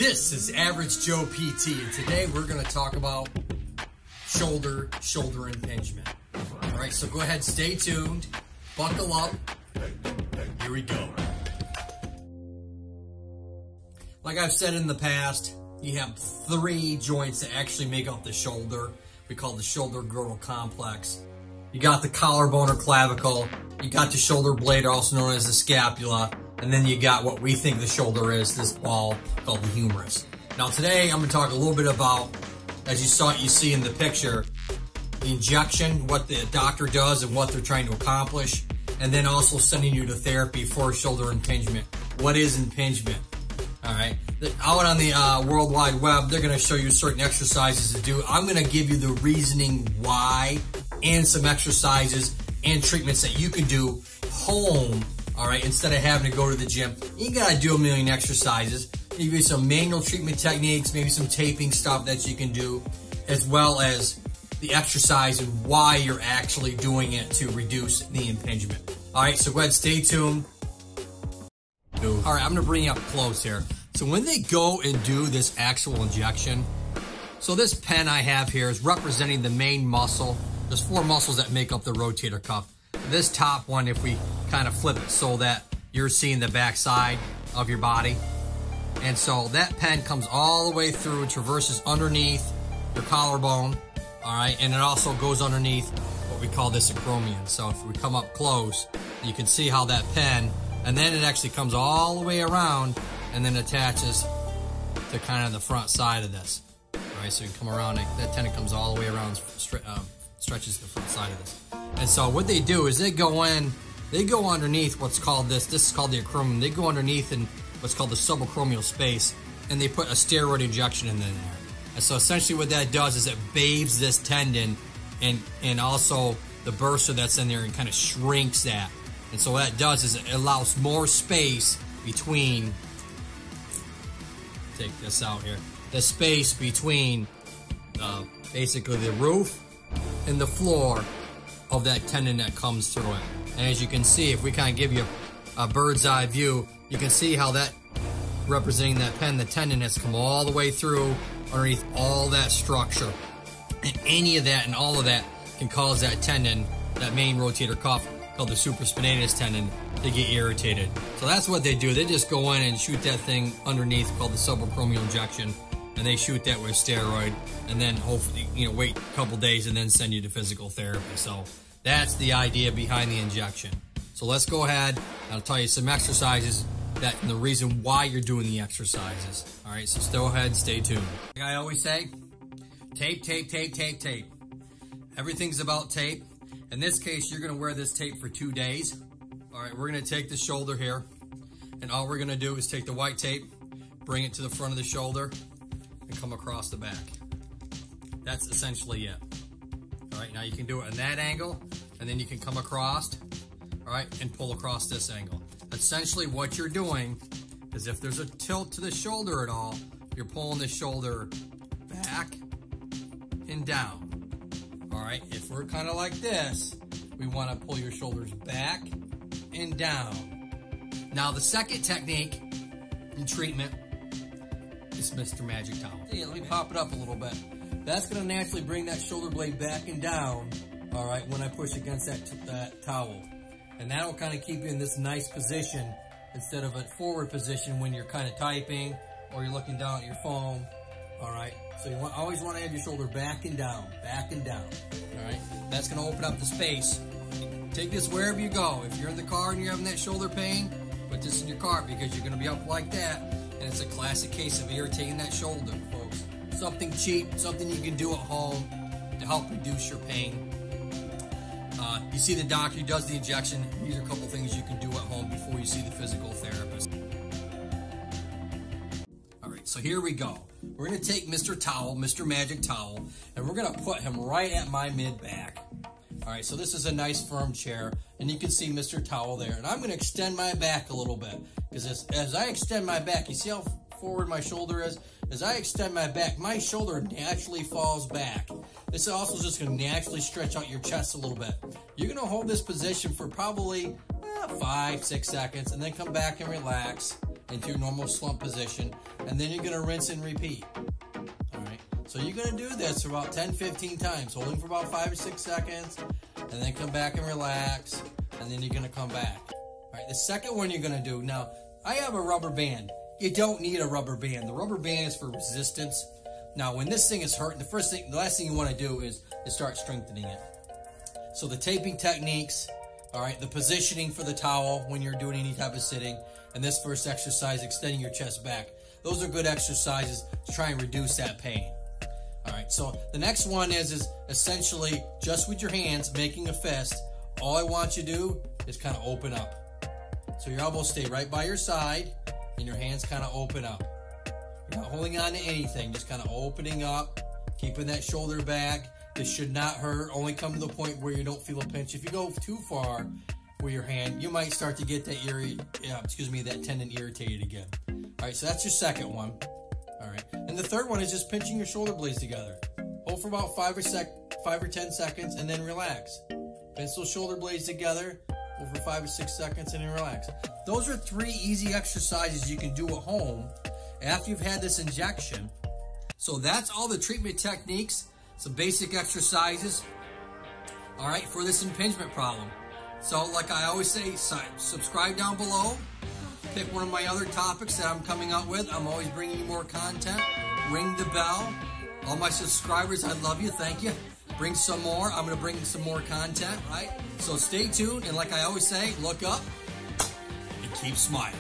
This is Average Joe PT, and today we're going to talk about shoulder impingement. All right, so go ahead, stay tuned, buckle up. Here we go. Like I've said in the past, you have three joints that actually make up the shoulder. We call the shoulder girdle complex. You got the collarbone or clavicle, you got the shoulder blade, also known as the scapula, and then you got what we think the shoulder is, this ball called the humerus. Now today I'm going to talk a little bit about, as you see in the picture, the injection, what the doctor does and what they're trying to accomplish, and then also sending you to therapy for shoulder impingement. What is impingement? All right, out on the World Wide Web, they're going to show you certain exercises to do. I'm going to give you the reasoning why and some exercises and treatments that you can do home, all right, instead of having to go to the gym. You got to do a million exercises. Maybe some manual treatment techniques, maybe some taping stuff that you can do, as well as the exercise and why you're actually doing it to reduce the impingement. All right, so go ahead, stay tuned. All right, I'm gonna bring you up close here. So when they go and do this actual injection, so this pen I have here is representing the main muscle. There's four muscles that make up the rotator cuff. This top one, if we kind of flip it so that you're seeing the back side of your body. And so that pen comes all the way through, traverses underneath your collarbone, all right? And it also goes underneath what we call this acromion. So if we come up close, you can see how that pen, and then it actually comes all the way around and then attaches to kind of the front side of this. All right, so you come around, that tendon comes all the way around, stretches the front side of this. And so what they do is they go underneath what's called this is called the acromion. They go underneath in what's called the subacromial space, and they put a steroid injection in there. And so essentially what that does is it bathes this tendon and also the bursa that's in there and kind of shrinks that. And so what that does is it allows more space between, take this out here, the space between basically the roof and the floor of that tendon that comes through it. And as you can see, if we kind of give you a bird's eye view, you can see how that, representing that pen, the tendon has come all the way through underneath all that structure. And any of that and all of that can cause that tendon, that main rotator cuff, called the supraspinatus tendon, to get irritated. So that's what they do. They just go in and shoot that thing underneath, called the subacromial injection, and they shoot that with steroid, and then hopefully, wait a couple days and then send you to physical therapy. So that's the idea behind the injection. So let's go ahead. I'll tell you some exercises and the reason why you're doing the exercises. All right, so go ahead, stay tuned. Like I always say, tape, tape, tape, tape, tape. Everything's about tape. In this case, you're gonna wear this tape for 2 days. All right, we're gonna take the shoulder here, and all we're gonna do is take the white tape, bring it to the front of the shoulder, and come across the back. That's essentially it. All right, now you can do it in that angle, and then you can come across, all right, and pull across this angle. Essentially what you're doing is if there's a tilt to the shoulder at all, you're pulling the shoulder back and down. All right, if we're kind of like this, we want to pull your shoulders back and down. Now the second technique in treatment is Mr. Magic Towel. Hey, let me pop it up a little bit. That's going to naturally bring that shoulder blade back and down, all right, when I push against that towel. And that'll kind of keep you in this nice position instead of a forward position when you're kind of typing or you're looking down at your phone, all right? So you always want to have your shoulder back and down, all right? That's going to open up the space. Take this wherever you go. If you're in the car and you're having that shoulder pain, put this in your car because you're going to be up like that, and it's a classic case of irritating that shoulder, folks. Something cheap, something you can do at home to help reduce your pain. You see the doctor, he does the injection. These are a couple things you can do at home before you see the physical therapist. All right, so here we go. We're gonna take Mr. Towel, Mr. Magic Towel, and we're gonna put him right at my mid-back. All right, so this is a nice firm chair, and you can see Mr. Towel there. And I'm gonna extend my back a little bit, because as I extend my back, you see how forward my shoulder is? As I extend my back, my shoulder naturally falls back. This is also just gonna naturally stretch out your chest a little bit. You're gonna hold this position for probably 5-6 seconds, and then come back and relax. into your normal slump position, and then you're going to rinse and repeat. All right, so you're going to do this for about 10-15 times, holding for about 5 or 6 seconds, and then come back and relax, and then you're going to come back. All right, the second one you're going to do, now I have a rubber band. You don't need a rubber band. The rubber band is for resistance. Now when this thing is hurting, the last thing you want to do is start strengthening it. So the taping techniques, all right, the positioning for the towel when you're doing any type of sitting, and this first exercise, extending your chest back. Those are good exercises to try and reduce that pain. All right, so the next one is essentially just with your hands making a fist. All I want you to do is kind of open up. So your elbows stay right by your side and your hands kind of open up. You're not holding on to anything, just kind of opening up, keeping that shoulder back. This should not hurt, only come to the point where you don't feel a pinch. If you go too far with your hand, you might start to get that that tendon irritated again. All right, so that's your second one. All right, and the third one is just pinching your shoulder blades together. Hold for about 5 or 10 seconds, and then relax. Pinch those shoulder blades together, hold for 5 or 6 seconds, and then relax. Those are 3 easy exercises you can do at home after you've had this injection. So that's all the treatment techniques, some basic exercises, all right, for this impingement problem. So like I always say, subscribe down below. Pick one of my other topics that I'm coming out with. I'm always bringing you more content. Ring the bell. All my subscribers, I love you. Thank you. Bring some more. I'm going to bring some more content, right? So stay tuned. And like I always say, look up and keep smiling.